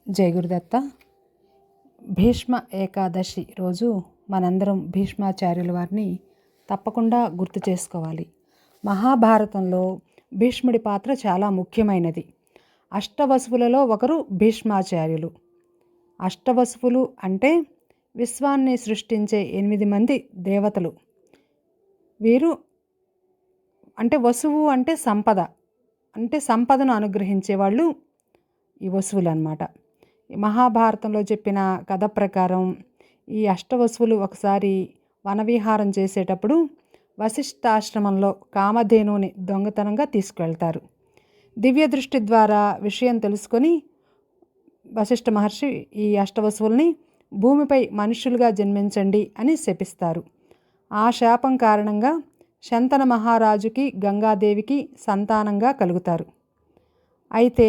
జై గురుదత్త. భీష్మ ఏకాదశి రోజు మనందరం భీష్మాచార్యుల వారిని తప్పకుండా గుర్తు చేసుకోవాలి. మహాభారతంలో భీష్ముడి పాత్ర చాలా ముఖ్యమైనది. అష్టవసువులలో ఒకరు భీష్మాచార్యులు. అష్టవసువులు అంటే విశ్వాన్ని సృష్టించే 8 మంది దేవతలు. వీరు అంటే వసువు అంటే సంపద, అంటే సంపదను అనుగ్రహించేవాళ్ళు ఈ వసువులు అన్నమాట. మహాభారతంలో చెప్పిన కథ ప్రకారం ఈ అష్టవసువులు ఒకసారి వనవిహారం చేసేటప్పుడు వశిష్ఠాశ్రమంలో కామధేనుని దొంగతనంగా తీసుకువెళ్తారు. దివ్య దృష్టి ద్వారా విషయం తెలుసుకొని వశిష్ఠ మహర్షి ఈ అష్టవసువుల్ని భూమిపై మనుషులుగా జన్మించండి అని శపిస్తారు. ఆ శాపం కారణంగా శంతన మహారాజుకి గంగాదేవికి సంతానంగా కలుగుతారు. అయితే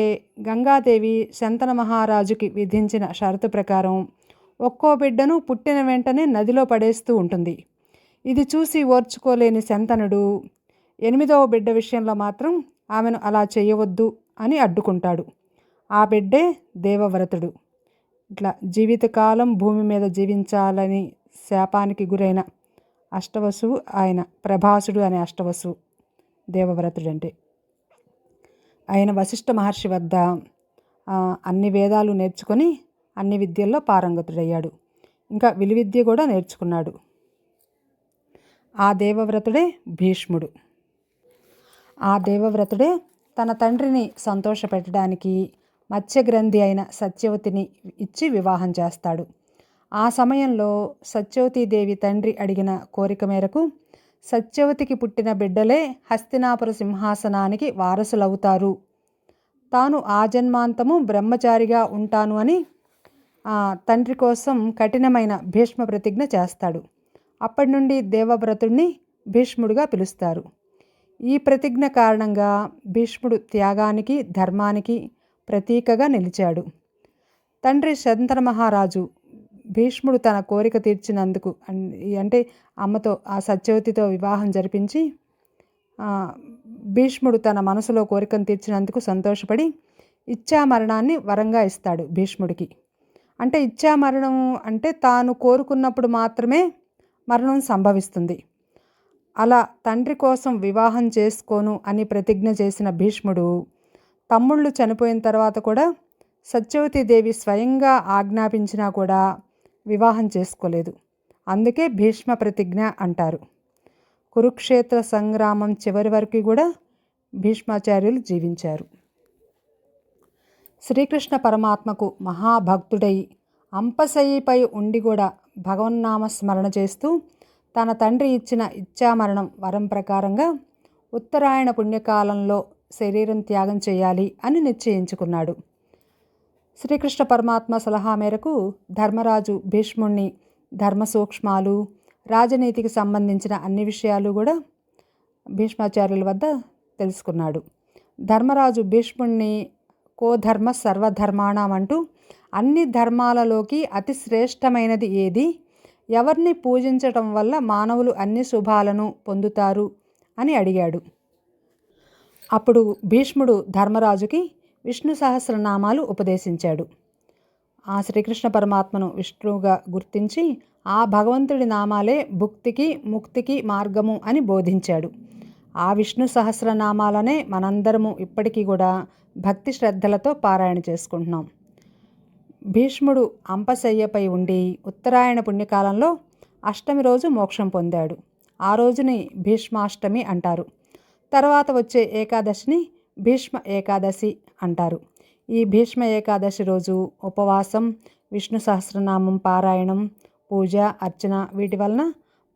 గంగాదేవి శంతన మహారాజుకి విధించిన షరతు ప్రకారం ఒక్కో బిడ్డను పుట్టిన వెంటనే నదిలో పడేస్తూ ఉంటుంది. ఇది చూసి ఓర్చుకోలేని శంతనుడు 8వ బిడ్డ విషయంలో మాత్రం ఆమెను అలా చేయవద్దు అని అడ్డుకుంటాడు. ఆ బిడ్డే దేవవ్రతుడు. ఇట్లా జీవితకాలం భూమి మీద జీవించాలని శాపానికి గురైన అష్టవసువు ఆయన ప్రభాసుడు అనే అష్టవసువు దేవవ్రతుడు. అంటే ఆయన వశిష్ఠ మహర్షి వద్ద అన్ని వేదాలు నేర్చుకొని అన్ని విద్యల్లో పారంగతుడయ్యాడు. ఇంకా విలువిద్య కూడా నేర్చుకున్నాడు. ఆ దేవవ్రతుడే భీష్ముడు. ఆ దేవవ్రతుడే తన తండ్రిని సంతోషపెట్టడానికి మత్స్యగ్రంథి అయిన సత్యవతిని ఇచ్చి వివాహం చేస్తాడు. ఆ సమయంలో సత్యవతీదేవి తండ్రి అడిగిన కోరిక మేరకు సత్యవతికి పుట్టిన బిడ్డలే హస్తినాపుర సింహాసనానికి వారసులవుతారు, తాను ఆ జన్మాంతము బ్రహ్మచారిగా ఉంటాను అని తండ్రి కోసం కఠినమైన భీష్మ ప్రతిజ్ఞ చేస్తాడు. అప్పటి నుండి దేవవ్రతుడిని భీష్ముడిగా పిలుస్తారు. ఈ ప్రతిజ్ఞ కారణంగా భీష్ముడు త్యాగానికి ధర్మానికి ప్రతీకగా నిలిచాడు. తండ్రి శంతన మహారాజు భీష్ముడు తన కోరిక తీర్చినందుకు అంటే అమ్మతో ఆ సత్యవతితో వివాహం జరిపించి భీష్ముడు తన మనసులో కోరికను తీర్చినందుకు సంతోషపడి ఇచ్ఛామరణాన్ని వరంగా ఇస్తాడు భీష్ముడికి. అంటే ఇచ్ఛామరణం అంటే తాను కోరుకున్నప్పుడు మాత్రమే మరణం సంభవిస్తుంది. అలా తండ్రి కోసం వివాహం చేసుకోను అని ప్రతిజ్ఞ చేసిన భీష్ముడు తమ్ముళ్ళు చనిపోయిన తర్వాత కూడా సత్యవతీదేవి స్వయంగా ఆజ్ఞాపించినా కూడా వివాహం చేసుకోలేదు. అందుకే భీష్మ ప్రతిజ్ఞ అంటారు. కురుక్షేత్ర సంగ్రామం చివరి వరకు కూడా భీష్మాచార్యులు జీవించారు. శ్రీకృష్ణ పరమాత్మకు మహాభక్తుడై అంపశయ్యపై ఉండి కూడా భగవన్నామ స్మరణ చేస్తూ తన తండ్రి ఇచ్చిన ఇచ్ఛామరణం వరం ప్రకారంగా ఉత్తరాయణ పుణ్యకాలంలో శరీరం త్యాగం చేయాలి అని నిశ్చయించుకున్నాడు. శ్రీకృష్ణ పరమాత్మ సలహా మేరకు ధర్మరాజు భీష్ముణ్ణి ధర్మ సూక్ష్మాలు, రాజనీతికి సంబంధించిన అన్ని విషయాలు కూడా భీష్మాచార్యుల వద్ద తెలుసుకున్నాడు. ధర్మరాజు భీష్ముణ్ణి కోధర్మ సర్వధర్మాణం అంటూ అన్ని ధర్మాలలోకి అతి శ్రేష్టమైనది ఏది, ఎవరిని పూజించటం వల్ల మానవులు అన్ని శుభాలను పొందుతారు అని అడిగాడు. అప్పుడు భీష్ముడు ధర్మరాజుకి విష్ణు సహస్రనామాలు ఉపదేశించాడు. ఆ శ్రీకృష్ణ పరమాత్మను విష్ణువుగా గుర్తించి ఆ భగవంతుడి నామాలే భుక్తికి ముక్తికి మార్గము అని బోధించాడు. ఆ విష్ణు సహస్రనామాలనే మనందరము ఇప్పటికీ కూడా భక్తి శ్రద్ధలతో పారాయణ చేసుకుంటున్నాం. భీష్ముడు అంపశయ్యపై ఉండి ఉత్తరాయణ పుణ్యకాలంలో అష్టమి రోజు మోక్షం పొందాడు. ఆ రోజుని భీష్మాష్టమి అంటారు. తర్వాత వచ్చే ఏకాదశిని భీష్మ ఏకాదశి అంటారు. ఈ భీష్మ ఏకాదశి రోజు ఉపవాసం, విష్ణు సహస్రనామం పారాయణం, పూజ, అర్చన వీటి వలన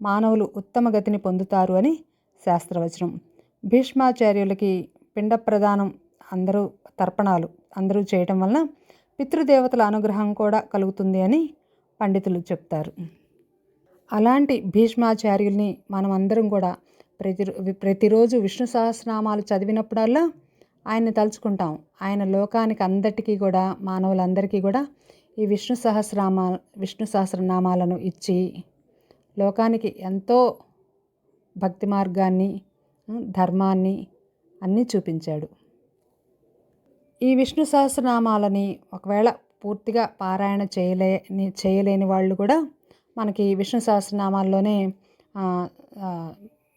మానవులు ఉత్తమ గతిని పొందుతారు అని శాస్త్రవచనం. భీష్మాచార్యులకి పిండ ప్రదానం తర్పణాలు అందరూ చేయటం వలన పితృదేవతల అనుగ్రహం కూడా కలుగుతుంది అని పండితులు చెప్తారు. అలాంటి భీష్మాచార్యుల్ని మనం అందరం కూడా ప్రతిరోజు విష్ణు సహస్రనామాలు చదివినప్పుడల్లా ఆయన్ని తలుచుకుంటాం. ఆయన లోకానికి అందరికీ కూడా మానవులందరికీ కూడా ఈ విష్ణు సహస్రనామాలను ఇచ్చి లోకానికి ఎంతో భక్తి మార్గాన్ని, ధర్మాన్ని అన్నీ చూపించాడు. ఈ విష్ణు సహస్రనామాలని ఒకవేళ పూర్తిగా పారాయణ చేయలేని వాళ్ళు కూడా మనకి విష్ణు సహస్రనామాల్లోనే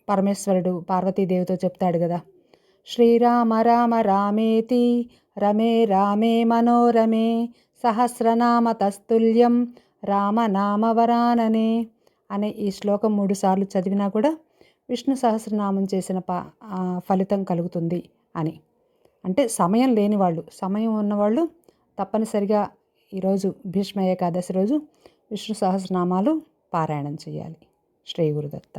పరమేశ్వరుడు పార్వతీదేవితో చెప్తాడు కదా, శ్రీరామ రామ రామేతి రమే రామే మనోరమే సహస్రనామ తస్తుల్యం రామనామవరాననే అనే ఈ శ్లోకం 3 సార్లు చదివినా కూడా విష్ణు సహస్రనామం చేసిన ఫలితం కలుగుతుంది అని. అంటే సమయం లేని వాళ్ళు, సమయం ఉన్నవాళ్ళు తప్పనిసరిగా ఈరోజు భీష్మ ఏకాదశి రోజు విష్ణు సహస్రనామాలు పారాయణం చేయాలి. శ్రీ గురుదత్త.